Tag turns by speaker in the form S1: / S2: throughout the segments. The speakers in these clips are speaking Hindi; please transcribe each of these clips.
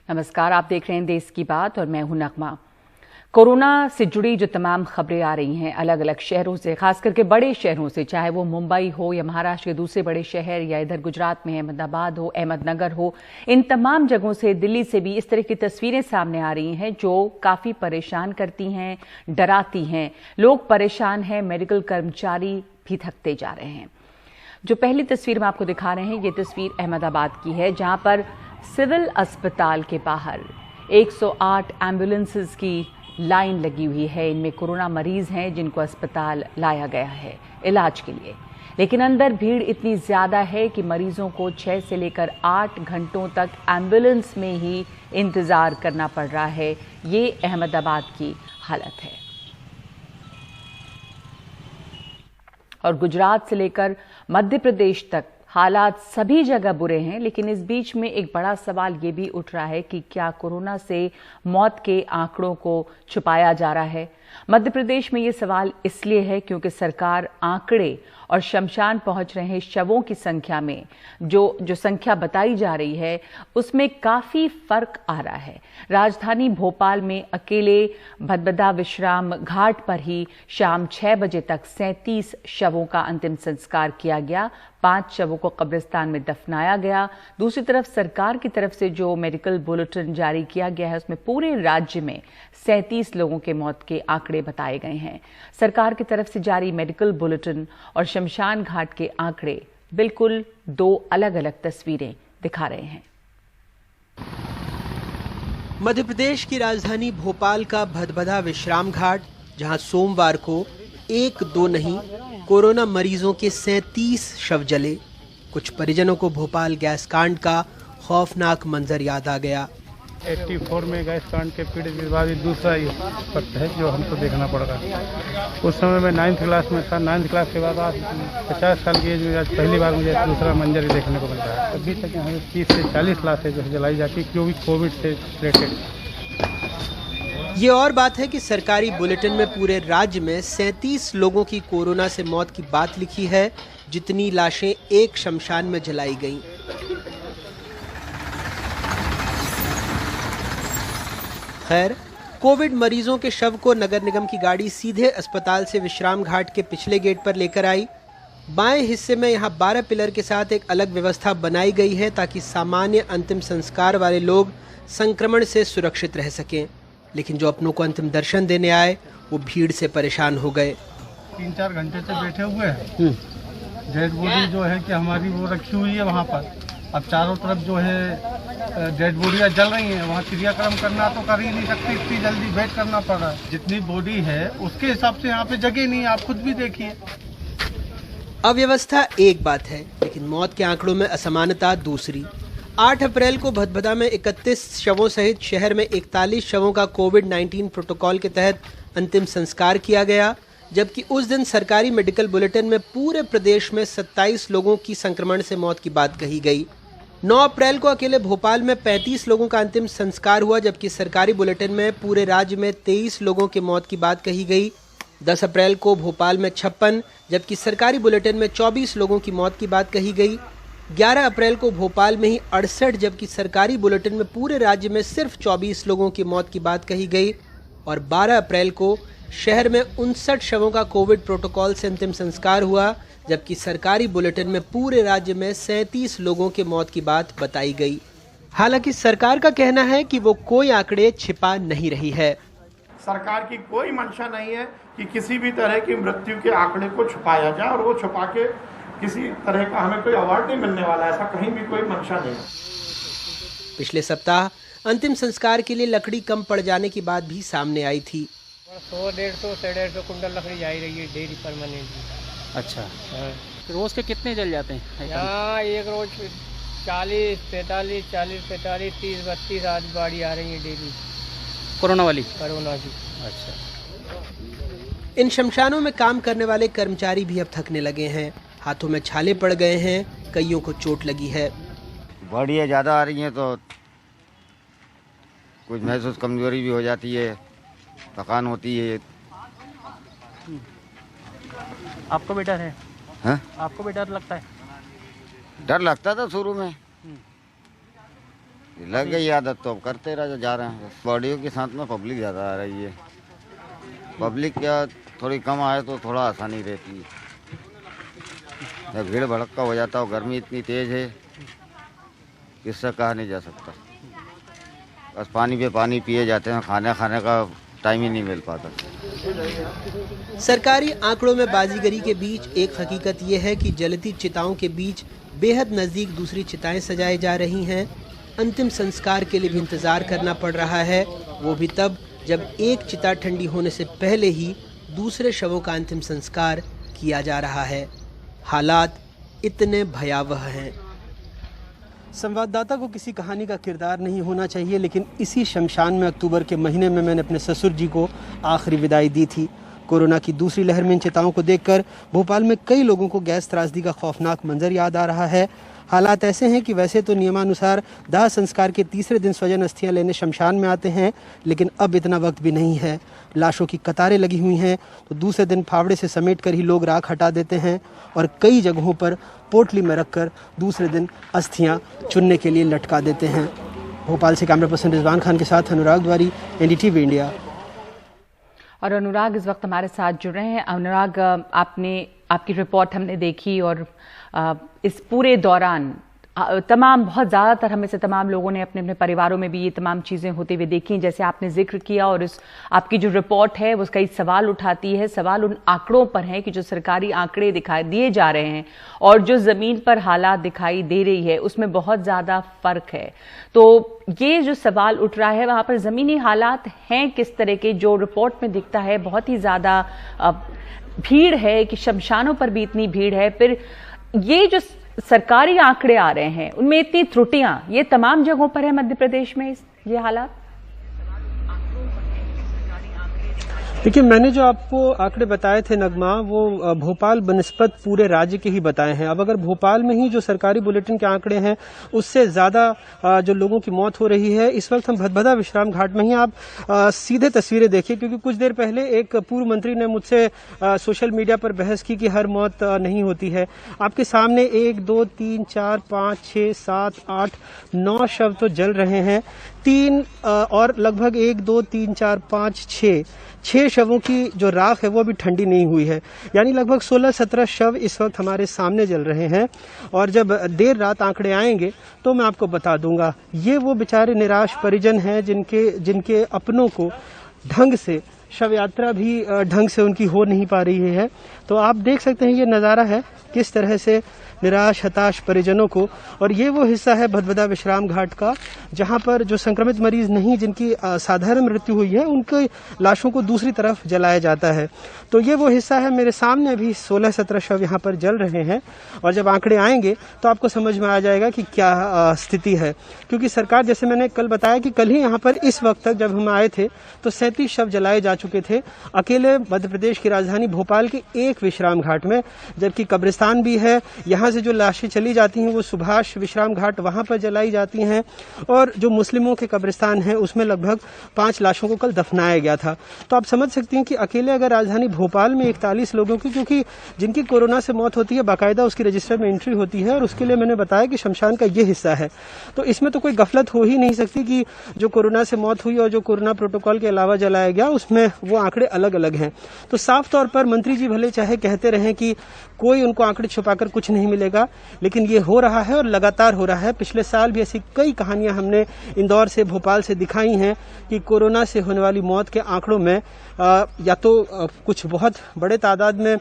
S1: नमस्कार, आप देख रहे हैं देश की बात और मैं हूं नगमा। कोरोना से जुड़ी जो तमाम खबरें आ रही हैं अलग अलग शहरों से, खास करके बड़े शहरों से, चाहे वो मुंबई हो या महाराष्ट्र के दूसरे बड़े शहर या इधर गुजरात में अहमदाबाद हो, अहमदनगर हो, इन तमाम जगहों से, दिल्ली से भी इस तरह की तस्वीरें सामने आ रही हैं जो काफ़ी परेशान करती हैं, डराती हैं। लोग परेशान हैं, मेडिकल कर्मचारी भी थकते जा रहे हैं। जो पहली तस्वीर हम आपको दिखा रहे हैं, ये तस्वीर अहमदाबाद की है, जहां पर सिविल अस्पताल के बाहर 108 एम्बुलेंसेस की लाइन लगी हुई है। इनमें कोरोना मरीज हैं जिनको अस्पताल लाया गया है इलाज के लिए, लेकिन अंदर भीड़ इतनी ज़्यादा है कि मरीजों को 6 से लेकर 8 घंटों तक एम्बुलेंस में ही इंतज़ार करना पड़ रहा है। ये अहमदाबाद की हालत है। और गुजरात से लेकर मध्य प्रदेश तक हालात सभी जगह बुरे हैं, लेकिन इस बीच में एक बड़ा सवाल ये भी उठ रहा है कि क्या कोरोना से मौत के आंकड़ों को छुपाया जा रहा है। मध्य प्रदेश में ये सवाल इसलिए है क्योंकि सरकार आंकड़े और शमशान पहुंच रहे शवों की संख्या में जो संख्या बताई जा रही है उसमें काफ़ी फर्क आ रहा है। राजधानी भोपाल में अकेले भदभदा विश्राम घाट पर ही शाम 6 बजे तक 37 शवों का अंतिम संस्कार किया गया। 5 शवों को कब्रिस्तान में दफनाया गया। दूसरी तरफ सरकार की तरफ से जो मेडिकल बुलेटिन जारी किया गया है उसमें पूरे राज्य में 37 लोगों के मौत के आंकड़े बताए गए हैं। सरकार की तरफ से जारी मेडिकल बुलेटिन और शमशान घाट के आंकड़े बिल्कुल 2 अलग अलग तस्वीरें दिखा रहे हैं।
S2: मध्य प्रदेश की राजधानी भोपाल का भदभदा विश्राम घाट, जहां सोमवार को 1-2 नहीं कोरोना मरीजों के 37 शव जले। कुछ परिजनों को भोपाल गैस कांड का खौफनाक मंजर याद आ गया।
S3: 84 में गैस कांड के पीड़ित के बाद दूसरा ये वक्त है जो हमको देखना पड़ रहा है। उस समय मैं 9th क्लास में था। 9th क्लास के बाद आज 50 साल की एज में आज पहली बार मुझे दूसरा मंजर ही देखने को मिल रहा है। अभी तक यहाँ 30 से 40 लाशें जो जलाई जाती है, जो भी कोविड से रिलेटेड।
S2: ये और बात है कि सरकारी बुलेटिन में पूरे राज्य में 37 लोगों की कोरोना से मौत की बात लिखी है, जितनी लाशें एक शमशान में जलाई गईं। खैर, कोविड मरीजों के शव को नगर निगम की गाड़ी सीधे अस्पताल से विश्राम घाट के पिछले गेट पर लेकर आई। बाएं हिस्से में यहाँ 12 पिलर के साथ एक अलग व्यवस्था बनाई गई है ताकि सामान्य अंतिम संस्कार वाले लोग संक्रमण से सुरक्षित रह सकें। लेकिन जो अपनों को अंतिम दर्शन देने आए वो भीड़ से परेशान हो गए।
S3: 3-4 घंटे से बैठे हुए हैं। डेड बॉडी जो है कि हमारी वो रखी हुई है वहाँ पर। अब चारों तरफ जो है डेड बॉडियाँ जल रही हैं। वहाँ क्रियाक्रम करना तो कर ही नहीं सकते, इतनी जल्दी वेट करना पड़ रहा है। जितनी बॉडी है उसके हिसाब से यहाँ पे जगह नहीं है, आप खुद भी देखिए।
S2: अव्यवस्था एक बात है, लेकिन मौत के आंकड़ों में असमानता दूसरी। 8 अप्रैल को भदभदा में 31 शवों सहित शहर में 41 शवों का कोविड-19 प्रोटोकॉल के तहत अंतिम संस्कार किया गया, जबकि उस दिन सरकारी मेडिकल बुलेटिन में पूरे प्रदेश में 27 लोगों की संक्रमण से मौत की बात कही गई। 9 अप्रैल को अकेले भोपाल में 35 लोगों का अंतिम संस्कार हुआ, जबकि सरकारी बुलेटिन में पूरे राज्य में 23 लोगों की मौत की बात कही गई। 10 अप्रैल को भोपाल में 56, जबकि सरकारी बुलेटिन में 24 लोगों की मौत की बात कही गई। 11 अप्रैल को भोपाल में ही 68, जबकि सरकारी बुलेटिन में पूरे राज्य में सिर्फ 24 लोगों की मौत की बात कही गई। और 12 अप्रैल को शहर में 59 शवों का कोविड प्रोटोकॉल से अंतिम संस्कार हुआ, जबकि सरकारी बुलेटिन में पूरे राज्य में 37 लोगों की मौत की बात बताई गई। हालांकि सरकार का कहना है कि वो कोई आंकड़े छिपा नहीं रही है।
S4: सरकार की कोई मंशा नहीं है कि किसी भी तरह की मृत्यु के आंकड़े को छुपाया जाए, और वो छुपा के किसी तरह का हमें कोई अवार्ड नहीं मिलने वाला, ऐसा कहीं भी कोई मंशा नहीं।
S2: पिछले सप्ताह अंतिम संस्कार के लिए लकड़ी कम पड़ जाने की बात भी सामने आई थी।
S5: 100-150 कुंटल लकड़ी जा रही है डेली परमानेंटली।
S6: अच्छा, रोज के कितने जल जाते हैं
S5: यहाँ? एक रोज 40, 45, 30, 32 आदि गाड़ी आ रही है डेली।
S6: कोरोना वाली?
S5: कोरोना की।
S6: अच्छा।
S2: इन शमशानों में काम करने वाले कर्मचारी भी अब थकने लगे हैं। हाथों में छाले पड़ गए हैं, कईयों को चोट लगी है।
S7: बॉडियाँ ज़्यादा आ रही हैं तो कुछ महसूस कमजोरी भी हो जाती है, थकान होती है।
S6: आपको भी डर है?
S7: हाँ?
S6: आपको भी डर लगता है?
S7: डर लगता था शुरू में, लग गई आदत तो अब करते रह जा रहे हैं। बॉडियों के साथ में पब्लिक ज़्यादा आ रही है। पब्लिक क्या थोड़ी कम आए तो थोड़ा आसानी रहती है। जब भीड़ भड़का हो जाता है, गर्मी इतनी तेज़ है किससे कहा नहीं जा सकता। बस पानी पे पानी पिए जाते हैं, खाने का टाइम ही नहीं मिल पाता।
S2: सरकारी आंकड़ों में बाजीगरी के बीच एक हकीकत यह है कि जलती चिताओं के बीच बेहद नज़दीक दूसरी चिताएं सजाई जा रही हैं। अंतिम संस्कार के लिए भी इंतज़ार करना पड़ रहा है, वो भी तब जब एक चिता ठंडी होने से पहले ही दूसरे शवों का अंतिम संस्कार किया जा रहा है। हालात इतने भयावह हैं। संवाददाता को किसी कहानी का किरदार नहीं होना चाहिए, लेकिन इसी शमशान में अक्टूबर के महीने में मैंने अपने ससुर जी को आखिरी विदाई दी थी। कोरोना की दूसरी लहर में इन चिताओं को देखकर भोपाल में कई लोगों को गैस त्रासदी का खौफनाक मंजर याद आ रहा है। हालात ऐसे हैं कि वैसे तो नियमानुसार दाह संस्कार के तीसरे दिन स्वजन अस्थियां लेने शमशान में आते हैं, लेकिन अब इतना वक्त भी नहीं है। लाशों की कतारें लगी हुई हैं, तो दूसरे दिन फावड़े से समेट कर ही लोग राख हटा देते हैं और कई जगहों पर पोटली में रखकर दूसरे दिन अस्थियां चुनने के लिए लटका देते हैं। भोपाल से कैमरा पर्सन रिजवान खान के साथ अनुराग द्वारी, एनडीटीवी इंडिया।
S1: और अनुराग इस वक्त हमारे साथ जुड़ रहे हैं। अनुराग, आपकी रिपोर्ट हमने देखी और इस पूरे दौरान बहुत ज़्यादातर हमें से तमाम लोगों ने अपने अपने परिवारों में भी ये तमाम चीज़ें होते हुए देखी, जैसे आपने जिक्र किया। और आपकी जो रिपोर्ट है वो कई सवाल उठाती है। सवाल उन आंकड़ों पर है कि जो सरकारी आंकड़े दिखाई दिए जा रहे हैं और जो ज़मीन पर हालात दिखाई दे रही है उसमें बहुत ज़्यादा फ़र्क है। तो ये जो सवाल उठ रहा है वहाँ पर ज़मीनी हालात हैं किस तरह के? जो रिपोर्ट में दिखता है बहुत ही ज़्यादा भीड़ है कि शमशानों पर भी इतनी भीड़ है। फिर ये जो सरकारी आंकड़े आ रहे हैं उनमें इतनी त्रुटियां, ये तमाम जगहों पर है मध्य प्रदेश में ये हालात?
S2: देखिए, मैंने जो आपको आंकड़े बताए थे नगमा, वो भोपाल बनिस्बत पूरे राज्य के ही बताए हैं। अब अगर भोपाल में ही जो सरकारी बुलेटिन के आंकड़े हैं उससे ज़्यादा जो लोगों की मौत हो रही है, इस वक्त हम भदभदा विश्राम घाट में ही आप सीधे तस्वीरें देखिए, क्योंकि कुछ देर पहले एक पूर्व मंत्री ने मुझसे सोशल मीडिया पर बहस की कि हर मौत नहीं होती है। आपके सामने 1 2 3 4 5 6 7 8 9 शव तो जल रहे हैं। 3 और लगभग 1 2 3 4 5 6 शवों की जो राख है वो अभी ठंडी नहीं हुई है, यानी लगभग 16-17 शव इस वक्त हमारे सामने जल रहे हैं। और जब देर रात आंकड़े आएंगे तो मैं आपको बता दूंगा। ये वो बेचारे निराश परिजन हैं जिनके अपनों को ढंग से शव यात्रा भी ढंग से उनकी हो नहीं पा रही है। तो आप देख सकते हैं ये नज़ारा है किस तरह से निराश हताश परिजनों को। और ये वो हिस्सा है भदभदा विश्राम घाट का जहां पर जो संक्रमित मरीज नहीं, जिनकी साधारण मृत्यु हुई है, उनके लाशों को दूसरी तरफ जलाया जाता है। तो ये वो हिस्सा है। मेरे सामने भी 16-17 शव यहाँ पर जल रहे हैं और जब आंकड़े आएंगे तो आपको समझ में आ जाएगा कि क्या स्थिति है। क्योंकि सरकार, जैसे मैंने कल बताया कि कल ही यहाँ पर इस वक्त तक जब हम आए थे तो 37 शव जलाए जा चुके थे अकेले मध्य प्रदेश की राजधानी भोपाल के एक विश्राम घाट में, जबकि कब्रिस्तान भी है। यहाँ से जो लाशें चली जाती हैं वो सुभाष विश्राम घाट वहां पर जलाई जाती हैं। और जो मुस्लिमों के कब्रिस्तान है उसमें लगभग 5 लाशों को कल दफनाया गया था। तो आप समझ सकती हैं कि अकेले अगर राजधानी भोपाल में 41 लोगों की, क्योंकि जिनकी कोरोना से मौत होती है बाकायदा उसकी रजिस्टर में एंट्री होती है, और उसके लिए मैंने बताया कि शमशान का ये हिस्सा है। तो इसमें तो कोई गफलत हो ही नहीं सकती कि जो कोरोना से मौत हुई और जो कोरोना प्रोटोकॉल के अलावा जलाया गया उसमें वो आंकड़े अलग अलग हैं। तो साफ तौर पर मंत्री जी भले चाहे कहते रहें कि कोई उनको आंकड़े छुपाकर कुछ नहीं मिलेगा, लेकिन ये हो रहा है और लगातार हो रहा है। पिछले साल भी ऐसी कई कहानियां हमने इंदौर से, भोपाल से दिखाई हैं कि कोरोना से होने वाली मौत के आंकड़ों में या तो कुछ बहुत बड़े तादाद में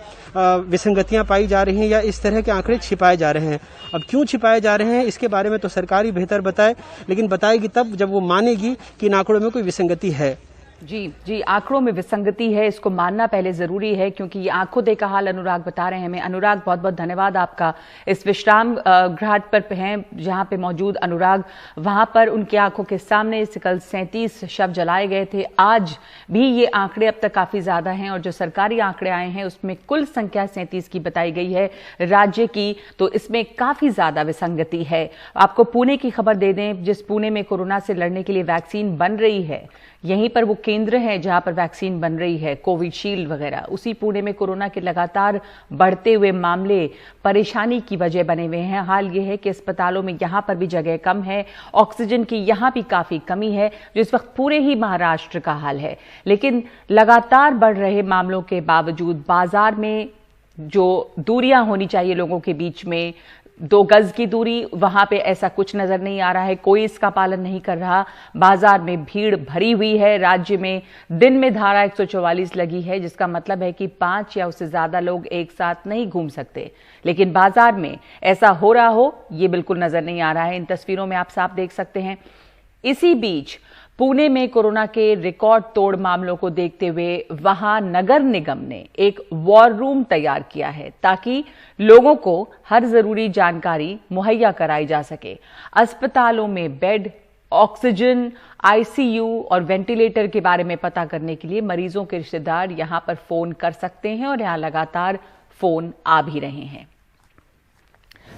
S2: विसंगतियां पाई जा रही हैं या इस तरह के आंकड़े छिपाए जा रहे हैं। अब क्यों छिपाए जा रहे हैं इसके बारे में तो सरकार ही बेहतर बताए, लेकिन बताएगी तब जब वो मानेगी कि इन आंकड़ों में कोई विसंगति है।
S1: जी, आंकड़ों में विसंगति है, इसको मानना पहले जरूरी है, क्योंकि ये आंखों देखा हाल अनुराग बता रहे हैं हमें। अनुराग, बहुत बहुत धन्यवाद आपका। इस विश्राम घाट पर हैं जहां पे मौजूद अनुराग, वहां पर उनकी आंखों के सामने से कल 37 शव जलाए गए थे। आज भी ये आंकड़े अब तक काफी ज्यादा हैं और जो सरकारी आंकड़े आए हैं उसमें कुल संख्या 37 की बताई गई है राज्य की, तो इसमें काफी ज्यादा विसंगति है। आपको पुणे की खबर दे दें, जिस पुणे में कोरोना से लड़ने के लिए वैक्सीन बन रही है, यहीं पर वो केंद्र हैं जहां पर वैक्सीन बन रही है, कोविशील्ड वगैरह, उसी पुणे में कोरोना के लगातार बढ़ते हुए मामले परेशानी की वजह बने हुए हैं। हाल यह है कि अस्पतालों में यहां पर भी जगह कम है, ऑक्सीजन की यहां भी काफी कमी है, जो इस वक्त पूरे ही महाराष्ट्र का हाल है। लेकिन लगातार बढ़ रहे मामलों के बावजूद बाजार में जो दूरियां होनी चाहिए लोगों के बीच में, 2 गज की दूरी, वहां पे ऐसा कुछ नजर नहीं आ रहा है, कोई इसका पालन नहीं कर रहा। बाजार में भीड़ भरी हुई है। राज्य में दिन में धारा 144 लगी है, जिसका मतलब है कि 5 या उससे ज्यादा लोग एक साथ नहीं घूम सकते। लेकिन बाजार में ऐसा हो रहा हो, ये बिल्कुल नजर नहीं आ रहा है। इन तस्वीरों में आप साफ देख सकते हैं। इसी बीच पुणे में कोरोना के रिकॉर्ड तोड़ मामलों को देखते हुए वहां नगर निगम ने एक वॉर रूम तैयार किया है ताकि लोगों को हर जरूरी जानकारी मुहैया कराई जा सके। अस्पतालों में बेड, ऑक्सीजन, आईसीयू और वेंटिलेटर के बारे में पता करने के लिए मरीजों के रिश्तेदार यहां पर फोन कर सकते हैं और यहां लगातार फोन आ भी रहे हैं।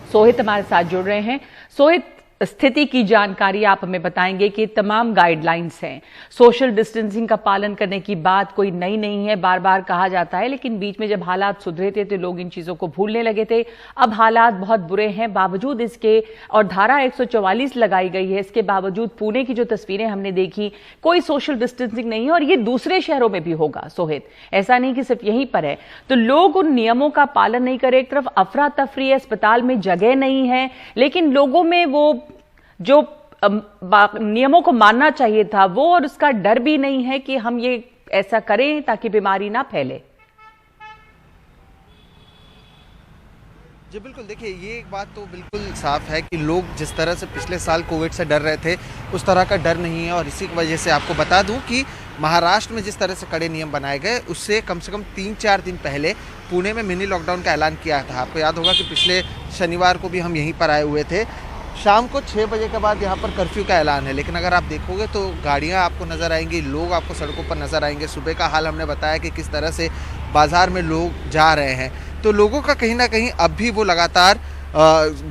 S1: सोहित हमारे साथ जुड़ रहे हैं। सोहित, स्थिति की जानकारी आप हमें बताएंगे कि तमाम गाइडलाइंस हैं, सोशल डिस्टेंसिंग का पालन करने की बात कोई नई नहीं है, बार बार कहा जाता है, लेकिन बीच में जब हालात सुधरे थे तो लोग इन चीजों को भूलने लगे थे। अब हालात बहुत बुरे हैं, बावजूद इसके, और धारा 144 लगाई गई है, इसके बावजूद पुणे की जो तस्वीरें हमने देखी, कोई सोशल डिस्टेंसिंग नहीं है और ये दूसरे शहरों में भी होगा। सोहित, ऐसा नहीं कि सिर्फ यहीं पर है। तो लोग उन नियमों का पालन नहीं करे, एक तरफ अफरा तफरी है, अस्पताल में जगह नहीं है, लेकिन लोगों में वो जो नियमों को मानना चाहिए था वो, और उसका डर भी नहीं है कि हम ये ऐसा करें ताकि बीमारी ना फैले।
S8: जी बिल्कुल, देखिए ये एक बात तो बिल्कुल साफ है कि लोग जिस तरह से पिछले साल कोविड से डर रहे थे उस तरह का डर नहीं है। और इसी की वजह से आपको बता दूं कि महाराष्ट्र में जिस तरह से कड़े नियम बनाए गए उससे कम से कम 3-4 दिन पहले पुणे में मिनी लॉकडाउन का ऐलान किया था। आपको याद होगा कि पिछले शनिवार को भी हम यहीं पर आए हुए थे। शाम को 6 बजे के बाद यहाँ पर कर्फ्यू का ऐलान है, लेकिन अगर आप देखोगे तो गाड़ियाँ आपको नज़र आएंगी, लोग आपको सड़कों पर नज़र आएंगे। सुबह का हाल हमने बताया कि किस तरह से बाज़ार में लोग जा रहे हैं, तो लोगों का कहीं ना कहीं अब भी वो लगातार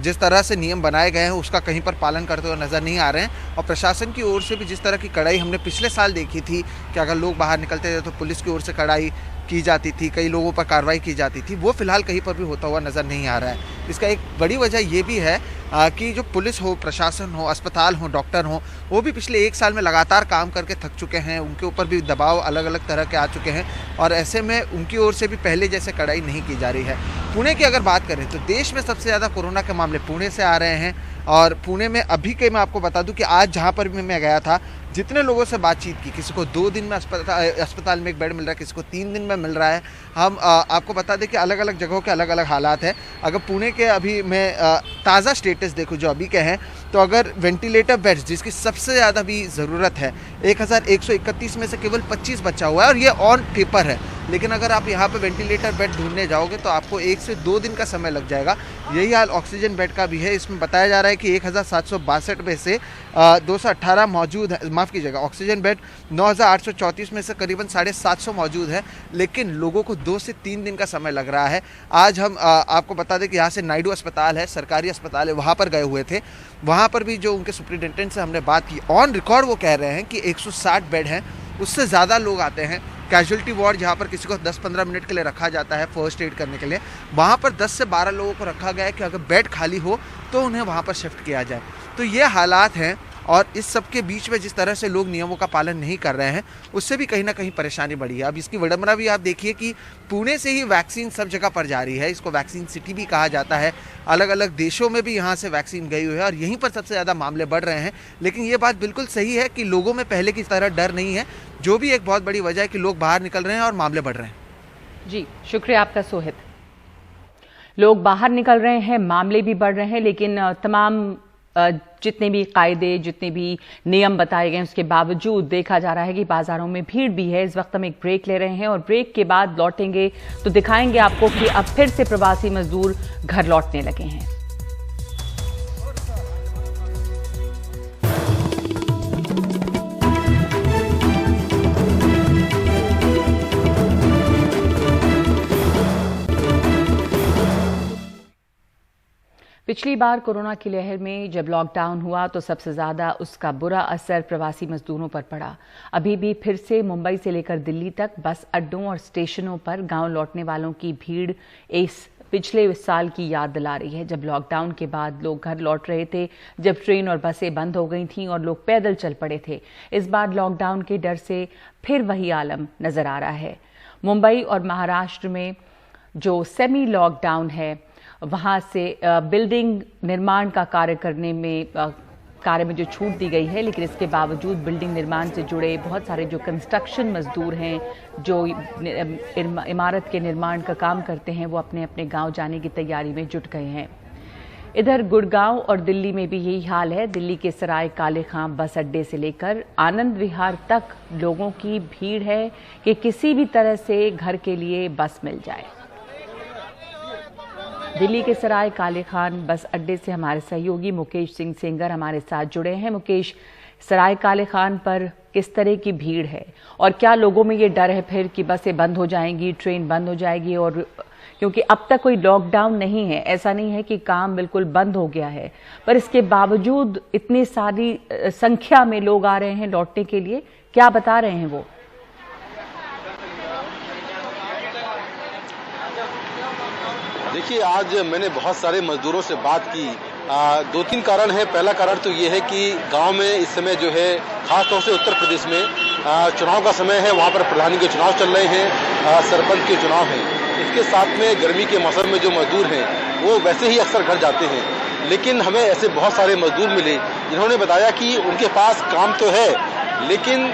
S8: जिस तरह से नियम बनाए गए हैं उसका कहीं पर पालन करते हुए नज़र नहीं आ रहे हैं। और प्रशासन की ओर से भी जिस तरह की कड़ाई हमने पिछले साल देखी थी कि अगर लोग बाहर निकलते थे तो पुलिस की ओर से कड़ाई की जाती थी, कई लोगों पर कार्रवाई की जाती थी, वो फिलहाल कहीं पर भी होता हुआ नज़र नहीं आ रहा है। इसका एक बड़ी वजह ये भी है कि जो पुलिस हो, प्रशासन हो, अस्पताल हो, डॉक्टर हो, वो भी पिछले 1 साल में लगातार काम करके थक चुके हैं। उनके ऊपर भी दबाव अलग अलग तरह के आ चुके हैं और ऐसे में उनकी ओर से भी पहले जैसे कड़ाई नहीं की जा रही है। पुणे की अगर बात करें तो देश में सबसे ज़्यादा कोरोना के मामले पुणे से आ रहे हैं। और पुणे में अभी के मैं आपको बता दूं कि आज जहां पर भी मैं गया था, जितने लोगों से बातचीत की, किसी को 2 दिन में अस्पताल में एक बेड मिल रहा है, किसी को 3 दिन में मिल रहा है। हम आपको बता दें कि अलग अलग जगहों के अलग अलग हालात हैं। अगर पुणे के अभी मैं ताज़ा स्टेटस देखूं जो अभी के हैं, तो अगर वेंटिलेटर बेड्स जिसकी सबसे ज़्यादा भी ज़रूरत है, 1131 में से केवल 25 बचा हुआ है और ये ऑन पेपर है। लेकिन अगर आप यहाँ पे वेंटिलेटर बेड ढूंढने जाओगे तो आपको 1 से 2 दिन का समय लग जाएगा। यही हाल ऑक्सीजन बेड का भी है। इसमें बताया जा रहा है कि 1762 में से 218 मौजूद है, माफ़ कीजिएगा, ऑक्सीजन बेड 9834 में से करीबन 750 मौजूद है, लेकिन लोगों को 2 से 3 दिन का समय लग रहा है। आज हम आपको बता दें कि यहाँ से नायडू अस्पताल है, सरकारी अस्पताल है, वहाँ पर गए हुए थे। वहाँ पर भी जो उनके सुप्रिटेंडेंट से हमने बात की, ऑन रिकॉर्ड वो कह रहे हैं कि 160 बेड हैं, उससे ज़्यादा लोग आते हैं। कैजुअल्टी वार्ड जहाँ पर किसी को 10-15 मिनट के लिए रखा जाता है फर्स्ट एड करने के लिए, वहाँ पर 10 से 12 लोगों को रखा गया है कि अगर बेड खाली हो तो उन्हें वहाँ पर शिफ्ट किया जाए। तो ये हालात हैं और इस सब के बीच में जिस तरह से लोग नियमों का पालन नहीं कर रहे हैं उससे भी कहीं ना कहीं परेशानी बढ़ी है। अब इसकी विडंबना भी आप देखिए कि पुणे से ही वैक्सीन सब जगह पर जा रही है। इसको वैक्सीन सिटी भी कहा जाता है। अलग अलग देशों में भी यहाँ से वैक्सीन गई हुई है और यहीं पर सबसे ज़्यादा मामले बढ़ रहे हैं। लेकिन ये बात बिल्कुल सही है कि लोगों में पहले की तरह डर नहीं है, जो भी एक बहुत बड़ी वजह है कि लोग बाहर निकल रहे हैं और मामले बढ़ रहे हैं।
S1: जी शुक्रिया आपका सोहित। लोग बाहर निकल रहे हैं, मामले भी बढ़ रहे हैं, लेकिन तमाम जितने भी कायदे, जितने भी नियम बताए गए उसके बावजूद देखा जा रहा है कि बाजारों में भीड़ भी है। इस वक्त हम एक ब्रेक ले रहे हैं और ब्रेक के बाद लौटेंगे तो दिखाएंगे आपको कि अब फिर से प्रवासी मजदूर घर लौटने लगे हैं। पिछली बार कोरोना की लहर में जब लॉकडाउन हुआ तो सबसे ज्यादा उसका बुरा असर प्रवासी मजदूरों पर पड़ा। अभी भी फिर से मुंबई से लेकर दिल्ली तक बस अड्डों और स्टेशनों पर गांव लौटने वालों की भीड़ इस पिछले साल की याद दिला रही है, जब लॉकडाउन के बाद लोग घर लौट रहे थे, जब ट्रेन और बसें बंद हो गई थीं और लोग पैदल चल पड़े थे। इस बार लॉकडाउन के डर से फिर वही आलम नजर आ रहा है। मुंबई और महाराष्ट्र में जो सेमी लॉकडाउन है, वहां से बिल्डिंग निर्माण का कार्य में जो छूट दी गई है, लेकिन इसके बावजूद बिल्डिंग निर्माण से जुड़े बहुत सारे जो कंस्ट्रक्शन मजदूर हैं, जो इमारत के निर्माण का काम करते हैं, वो अपने अपने गांव जाने की तैयारी में जुट गए हैं। इधर गुड़गांव और दिल्ली में भी यही हाल है। दिल्ली के सराय काले खां बस अड्डे से लेकर आनंद विहार तक लोगों की भीड़ है कि किसी भी तरह से घर के लिए बस मिल जाए। दिल्ली के सराय काले खान बस अड्डे से हमारे सहयोगी मुकेश सिंह सेंगर हमारे साथ जुड़े हैं। मुकेश, सराय काले खान पर किस तरह की भीड़ है और क्या लोगों में ये डर है फिर कि बसें बंद हो जाएंगी, ट्रेन बंद हो जाएगी? और क्योंकि अब तक कोई लॉकडाउन नहीं है, ऐसा नहीं है कि काम बिल्कुल बंद हो गया है, पर इसके बावजूद इतनी सारी संख्या में लोग आ रहे हैं लौटने के लिए, क्या बता रहे हैं वो?
S9: देखिए, आज मैंने बहुत सारे मजदूरों से बात की। 2-3 कारण है। पहला कारण तो ये है कि गांव में इस समय जो है, खासतौर से उत्तर प्रदेश में चुनाव का समय है, वहां पर प्रधानी के चुनाव चल रहे हैं, सरपंच के चुनाव हैं। इसके साथ में गर्मी के मौसम में जो मजदूर हैं वो वैसे ही अक्सर घर जाते हैं, लेकिन हमें ऐसे बहुत सारे मजदूर मिले जिन्होंने बताया कि उनके पास काम तो है, लेकिन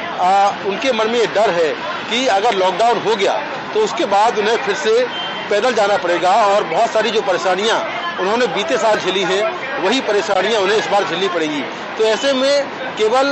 S9: उनके मन में ये डर है कि अगर लॉकडाउन हो गया तो उसके बाद उन्हें फिर से पैदल जाना पड़ेगा और बहुत सारी जो परेशानियां उन्होंने बीते साल झेली है, वही परेशानियां उन्हें इस बार झेलनी पड़ेगी। तो ऐसे में केवल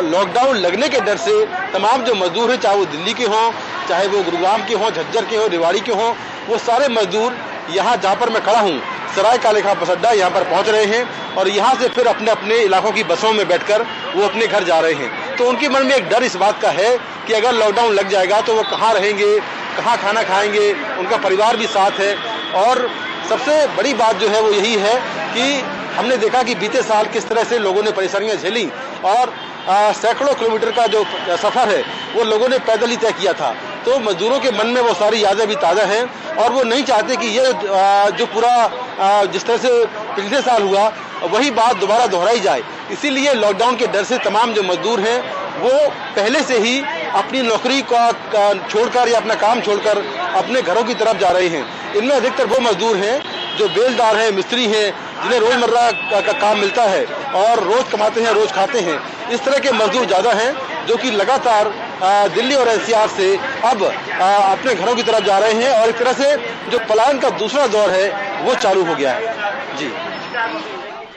S9: लॉकडाउन लगने के डर से तमाम जो मजदूर हैं, चाहे वो दिल्ली के हों, चाहे वो गुरुग्राम के हों, झज्जर के हों, रेवाड़ी के हों, वो सारे मजदूर यहाँ जहाँ पर मैं खड़ा हूँ, सराय काले खां बस अड्डा, यहाँ पर पहुँच रहे हैं और यहाँ से फिर अपने अपने इलाकों की बसों में बैठकर वो अपने घर जा रहे हैं। तो उनके मन में एक डर इस बात का है कि अगर लॉकडाउन लग जाएगा तो वो कहाँ रहेंगे, कहाँ खाना खाएंगे, उनका परिवार भी साथ है। और सबसे बड़ी बात जो है वो यही है कि हमने देखा कि बीते साल किस तरह से लोगों ने परेशानियां झेली और सैकड़ों किलोमीटर का जो सफर है वो लोगों ने पैदल ही तय किया था। तो मजदूरों के मन में वो सारी यादें भी ताज़ा हैं और वो नहीं चाहते कि ये जो पूरा जिस तरह से पिछले साल हुआ वही बात दोबारा दोहराई जाए। इसीलिए लॉकडाउन के डर से तमाम जो मजदूर हैं वो पहले से ही अपनी नौकरी का छोड़कर या अपना काम छोड़कर अपने घरों की तरफ जा रहे हैं। इनमें अधिकतर वो मजदूर हैं जो बेलदार हैं, मिस्त्री हैं, जिन्हें रोजमर्रा का काम मिलता है और रोज कमाते हैं, रोज खाते हैं। इस तरह के मजदूर ज्यादा हैं जो कि लगातार दिल्ली और एनसीआर से अब अपने घरों की तरफ जा रहे हैं और एक तरह से जो पलायन का दूसरा दौर है वो चालू हो गया है। जी,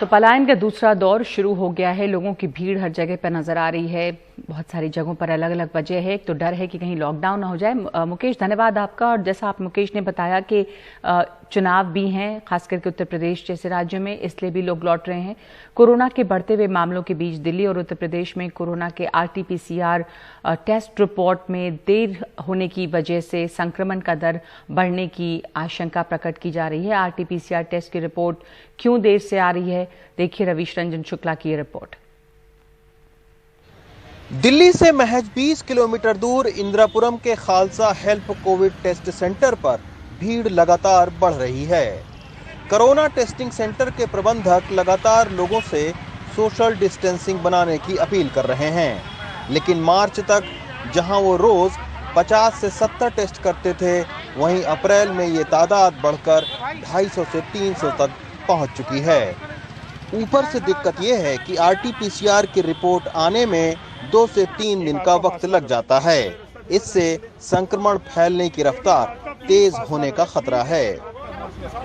S1: तो पलायन का दूसरा दौर शुरू हो गया है। लोगों की भीड़ हर जगह पर नजर आ रही है। बहुत सारी जगहों पर अलग अलग वजह है। एक तो डर है कि कहीं लॉकडाउन ना हो जाए। मुकेश, धन्यवाद आपका। और जैसा आप मुकेश ने बताया कि चुनाव भी हैं, खास करके उत्तर प्रदेश जैसे राज्यों में, इसलिए भी लोग लौट रहे हैं। कोरोना के बढ़ते हुए मामलों के बीच दिल्ली और उत्तर प्रदेश में कोरोना के RT-PCR टेस्ट रिपोर्ट में देर होने की वजह से संक्रमण का दर बढ़ने की आशंका प्रकट की जा रही है। RT-PCR टेस्ट की रिपोर्ट क्यों देर से आ रही है, देखिए रवीश रंजन शुक्ला की रिपोर्ट।
S8: दिल्ली से महज 20 किलोमीटर दूर इंदिरापुरम के Khalsa help covid test centre पर भीड़ लगातार बढ़ रही है। कोरोना टेस्टिंग सेंटर के प्रबंधक लगातार लोगों से सोशल डिस्टेंसिंग बनाने की अपील कर रहे हैं, लेकिन मार्च तक जहां वो रोज 50 से 70 टेस्ट करते थे, वहीं अप्रैल में ये तादाद बढ़कर 250 से 300 तक पहुंच चुकी है। ऊपर से दिक्कत यह है कि RT-PCR की रिपोर्ट आने में 2 से 3 दिन का वक्त लग जाता है। इससे संक्रमण फैलने की रफ्तार तेज होने का खतरा है।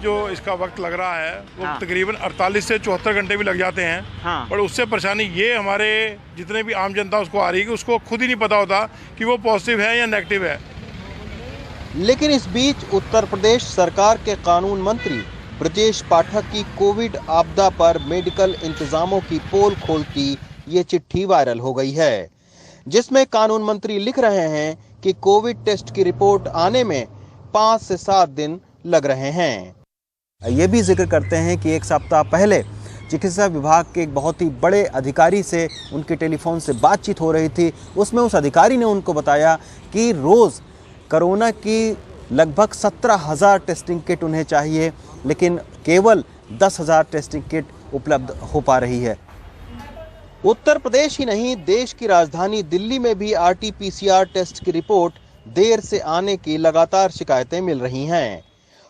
S4: जो इसका वक्त लग रहा है वो तकरीबन 48 से 74 घंटे भी लग जाते हैं। पर उससे परेशानी ये हमारे जितने भी आम जनता उसको आ रही है कि उसको खुद ही नहीं पता होता कि वो पॉजिटिव है या नेगेटिव है।
S8: लेकिन इस बीच उत्तर प्रदेश सरकार के कानून मंत्री ब्रजेश पाठक की कोविड आपदा पर मेडिकल इंतजामों की पोल खोलती ये चिट्ठी वायरल हो गई है, जिसमें कानून मंत्री लिख रहे हैं कि कोविड टेस्ट की रिपोर्ट आने में 5 से 7 दिन लग रहे हैं।
S10: ये भी जिक्र करते हैं कि एक सप्ताह पहले चिकित्सा विभाग के एक बहुत ही बड़े अधिकारी से उनके टेलीफोन से बातचीत हो रही थी। उसमें उस अधिकारी ने उनको बताया कि रोज़ कोरोना की लगभग 17,000 टेस्टिंग किट उन्हें चाहिए, लेकिन केवल 10,000 टेस्टिंग किट उपलब्ध हो पा रही है। उत्तर प्रदेश ही नहीं, देश की राजधानी दिल्ली में भी RT-PCR टेस्ट की रिपोर्ट देर से आने की लगातार शिकायतें मिल रही हैं।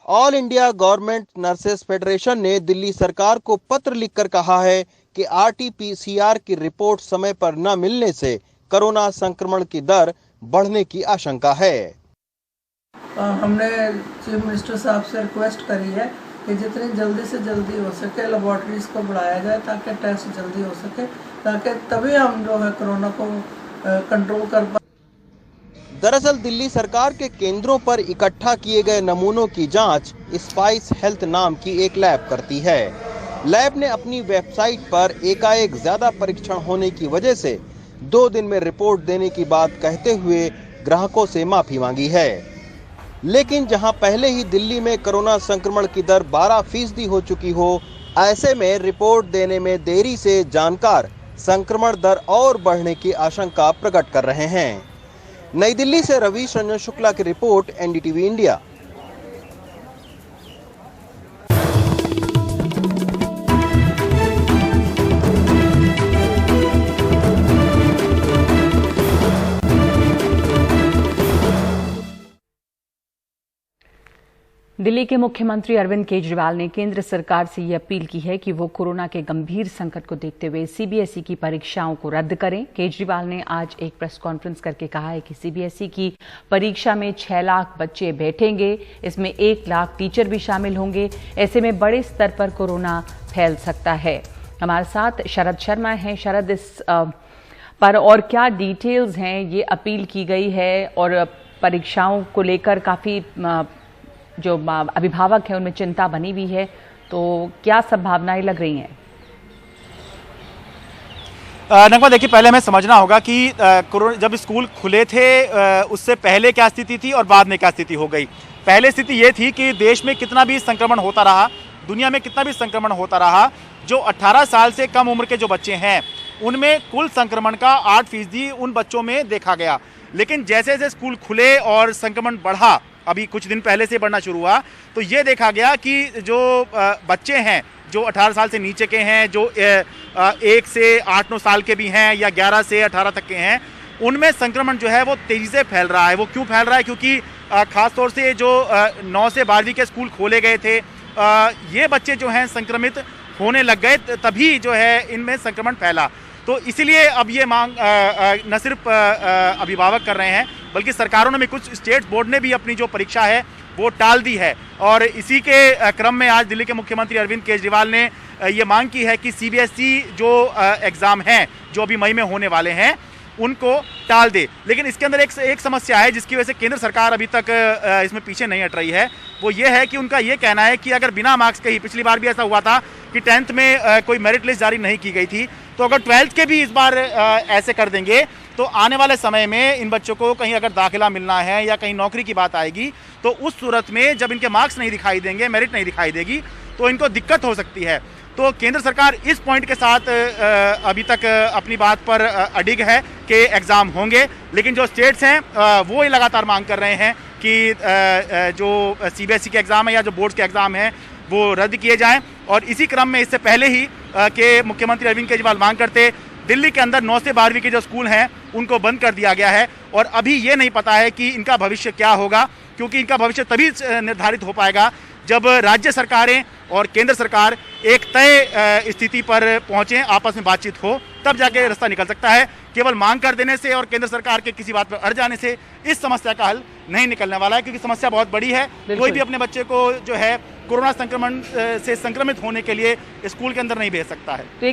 S10: All India government nurses federation ने दिल्ली सरकार को पत्र लिखकर कहा है कि RT-PCR की रिपोर्ट समय पर न मिलने से कोरोना संक्रमण की दर बढ़ने की आशंका है।
S11: हमने चीफ मिनिस्टर साहब से रिक्वेस्ट करी है कि जितनी जल्दी से जल्दी हो सके लेबॉर्ट्रीज को बढ़ाया जाए ताकि टेस्ट जल्दी हो सके, ताकि तभी हम जो है कोरोना को कंट्रोल कर पाए।
S10: दरअसल दिल्ली सरकार के केंद्रों पर इकट्ठा किए गए नमूनों की जांच स्पाइस हेल्थ नाम की एक लैब करती है। लैब ने अपनी वेबसाइट पर एकाएक ज्यादा परीक्षण होने की वजह से 2 दिन में रिपोर्ट देने की बात कहते हुए ग्राहकों से माफी मांगी है। लेकिन जहां पहले ही दिल्ली में कोरोना संक्रमण की दर 12% हो चुकी हो, ऐसे में रिपोर्ट देने में देरी से जानकार संक्रमण दर और बढ़ने की आशंका प्रकट कर रहे हैं। नई दिल्ली से रवीश रंजन शुक्ला की रिपोर्ट, NDTV इंडिया।
S1: दिल्ली के मुख्यमंत्री अरविंद केजरीवाल ने केंद्र सरकार से ये अपील की है कि वो कोरोना के गंभीर संकट को देखते हुए CBSE की परीक्षाओं को रद्द करें। केजरीवाल ने आज एक प्रेस कॉन्फ्रेंस करके कहा है कि CBSE की परीक्षा में 6 लाख बच्चे बैठेंगे, इसमें 1 लाख टीचर भी शामिल होंगे। ऐसे में बड़े स्तर पर कोरोना फैल सकता है। हमारे साथ शरद शर्मा हैं। शरद, इस पर और क्या डिटेल्स हैं? ये अपील की गई है और परीक्षाओं को लेकर काफी जो अभिभावक हैं उनमें चिंता बनी हुई है, तो क्या संभावनाएं लग रही हैं?
S12: नगमा, देखिए, पहले हमें समझना होगा कि कोरोना जब स्कूल खुले थे उससे पहले क्या स्थिति थी और बाद में क्या स्थिति हो गई। पहले स्थिति ये थी कि देश में कितना भी संक्रमण होता रहा, दुनिया में कितना भी संक्रमण होता रहा, जो 18 साल से कम उम्र के जो बच्चे हैं उनमें कुल संक्रमण का 8% उन बच्चों में देखा गया। लेकिन जैसे जैसे स्कूल खुले और संक्रमण बढ़ा, अभी कुछ दिन पहले से बढ़ना शुरू हुआ, तो ये देखा गया कि जो बच्चे हैं जो 18 साल से नीचे के हैं, जो 1 से 8-9 साल के भी हैं या 11 से 18 तक के हैं, उनमें संक्रमण जो है वो तेज़ी से फैल रहा है। वो क्यों फैल रहा है? क्योंकि ख़ास तौर से जो 9 से 12वीं के स्कूल खोले गए थे, ये बच्चे जो हैं संक्रमित होने लग गए, तभी जो है इनमें संक्रमण फैला। तो इसीलिए अब ये मांग न सिर्फ अभिभावक कर रहे हैं, बल्कि सरकारों ने भी, कुछ स्टेट बोर्ड ने भी अपनी जो परीक्षा है वो टाल दी है। और इसी के क्रम में आज दिल्ली के मुख्यमंत्री अरविंद केजरीवाल ने ये मांग की है कि CBSE जो एग्ज़ाम हैं जो अभी मई में होने वाले हैं उनको टाल दे। लेकिन इसके अंदर एक समस्या है जिसकी वजह से केंद्र सरकार अभी तक इसमें पीछे नहीं हट रही है। वो ये है कि उनका ये कहना है कि अगर बिना मार्क्स के ही, पिछली बार भी ऐसा हुआ था कि 10th में कोई मेरिट लिस्ट जारी नहीं की गई थी, तो अगर 12th के भी इस बार ऐसे कर देंगे तो आने वाले समय में इन बच्चों को कहीं अगर दाखिला मिलना है या कहीं नौकरी की बात आएगी, तो उस सूरत में जब इनके मार्क्स नहीं दिखाई देंगे, मेरिट नहीं दिखाई देगी, तो इनको दिक्कत हो सकती है। तो केंद्र सरकार इस पॉइंट के साथ अभी तक अपनी बात पर अडिग है कि एग्ज़ाम होंगे, लेकिन जो स्टेट्स हैं वो ये लगातार मांग कर रहे हैं कि जो CBSE के एग्ज़ाम है या जो बोर्ड्स के एग्ज़ाम हैं वो रद्द किए जाएं। और इसी क्रम में इससे पहले ही कि मुख्यमंत्री अरविंद केजरीवाल मांग करते, दिल्ली के अंदर 9 से 12वीं के जो स्कूल हैं उनको बंद कर दिया गया है। और अभी ये नहीं पता है कि इनका भविष्य क्या होगा, क्योंकि इनका भविष्य तभी निर्धारित हो पाएगा जब राज्य सरकारें और केंद्र सरकार एक तय स्थिति पर पहुंचे, आपस में बातचीत हो, तब जाके रास्ता निकल सकता है। केवल मांग कर देने से और केंद्र सरकार के किसी बात पर अड़ जाने से इस समस्या का हल नहीं निकलने वाला है, क्योंकि समस्या बहुत बड़ी है। कोई भी अपने बच्चे को जो है कोरोना संक्रमण से संक्रमित होने के लिए स्कूल के अंदर नहीं भेज सकता है।
S1: तो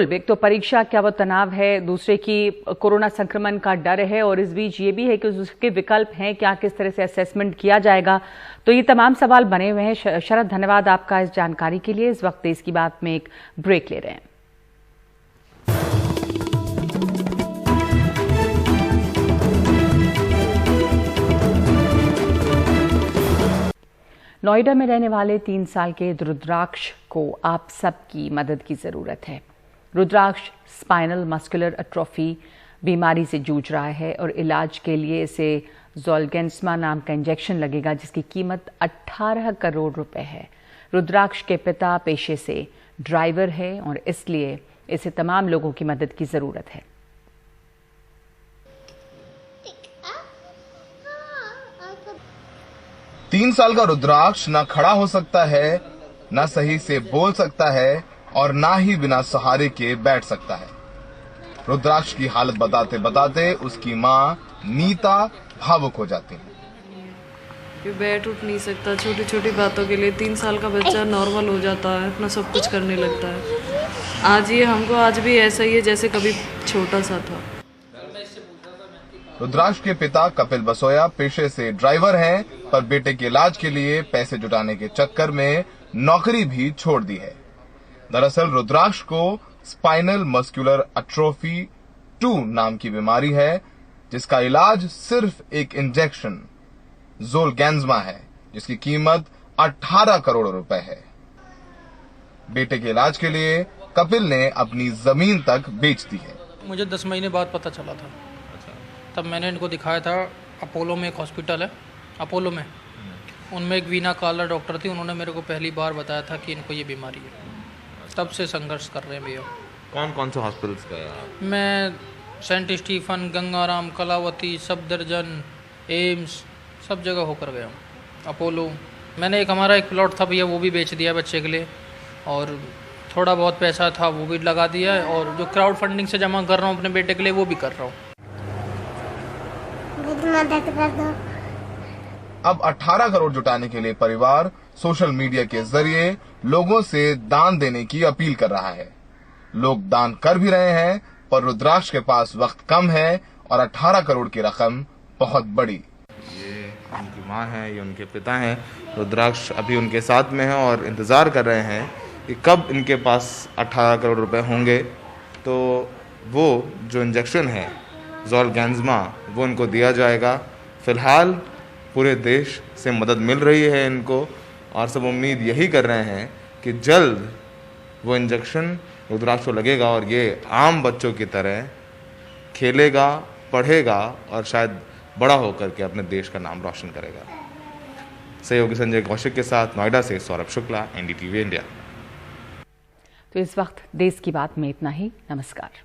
S1: एक तो परीक्षा क्या वो तनाव है, दूसरे की कोरोना संक्रमण का डर है, और इस बीच ये भी है कि उसके विकल्प हैं क्या, किस तरह से असेसमेंट किया जाएगा। तो ये तमाम सवाल बने हुए हैं। शरद, धन्यवाद आपका इस जानकारी के लिए। इस वक्त इसकी बात में एक ब्रेक ले रहे हैं। नोएडा में रहने वाले 3 साल के रुद्राक्ष को आप सबकी मदद की जरूरत है। रुद्राक्ष स्पाइनल मस्कुलर एट्रोफी बीमारी से जूझ रहा है और इलाज के लिए इसे ज़ोलगेंस्मा नाम का इंजेक्शन लगेगा, जिसकी कीमत 18 करोड़ रुपए है। रुद्राक्ष के पिता पेशे से ड्राइवर है और इसलिए इसे तमाम लोगों की मदद की जरूरत है।
S13: तीन साल का रुद्राक्ष ना खड़ा हो सकता है, ना सही से बोल सकता है और ना ही बिना सहारे के बैठ सकता है। रुद्राक्ष की हालत बताते बताते उसकी माँ नीता भावुक हो जाती है।
S14: बैठ उठ नहीं सकता, छोटी छोटी बातों के लिए 3 साल का बच्चा नॉर्मल हो जाता है, अपना सब कुछ करने लगता है। आज ये हमको आज भी ऐसा ही है जैसे कभी छोटा सा था।
S13: रुद्राक्ष के पिता कपिल बसोया पेशे से ड्राइवर हैं, पर बेटे के इलाज के लिए पैसे जुटाने के चक्कर में नौकरी भी छोड़ दी है। दरअसल रुद्राक्ष को स्पाइनल मस्कुलर एट्रोफी 2 नाम की बीमारी है, जिसका इलाज सिर्फ एक इंजेक्शन ज़ोलगेंस्मा है, जिसकी कीमत 18 करोड़ रुपए है। बेटे के इलाज के लिए कपिल ने अपनी जमीन तक बेच दी है।
S15: मुझे 10 महीने बाद पता चला था। तब मैंने इनको दिखाया था अपोलो में, एक हॉस्पिटल है अपोलो में, उनमें एक वीना काला डॉक्टर थी। उन्होंने मेरे को पहली बार बताया था कि इनको ये बीमारी है। तब से संघर्ष कर रहे हैं भैया।
S16: कौन कौन से हॉस्पिटल्स गए आप?
S15: मैं सेंट स्टीफन, गंगाराम, कलावती, सफदरजंग, एम्स, सब जगह होकर गया हूँ। अपोलो मैंने एक हमारा एक प्लॉट था भैया, वो भी बेच दिया बच्चे के लिए, और थोड़ा बहुत पैसा था वो भी लगा दिया है, और जो क्राउड फंडिंग से जमा कर रहा हूँ अपने बेटे के लिए वो भी कर रहा हूँ।
S13: अब 18 करोड़ जुटाने के लिए परिवार सोशल मीडिया के जरिए लोगों से दान देने की अपील कर रहा है। लोग दान कर भी रहे हैं, पर रुद्राक्ष के पास वक्त कम है और 18 करोड़ की रकम बहुत बड़ी।
S16: ये उनकी माँ है, ये उनके पिता हैं। रुद्राक्ष अभी उनके साथ में है और इंतजार कर रहे हैं कि कब इनके पास 18 करोड़ रुपए होंगे तो वो जो इंजेक्शन है ज़ोलगेंस्मा वो इनको दिया जाएगा। फिलहाल पूरे देश से मदद मिल रही है इनको, और सब उम्मीद यही कर रहे हैं कि जल्द वो इंजेक्शन रुद्राक्ष को लगेगा और ये आम बच्चों की तरह खेलेगा, पढ़ेगा और शायद बड़ा होकर के अपने देश का नाम रोशन करेगा। सहयोगी संजय कौशिक के साथ नोएडा से सौरभ शुक्ला, NDTV इंडिया।
S1: तो इस वक्त देश की बात में इतना ही। नमस्कार।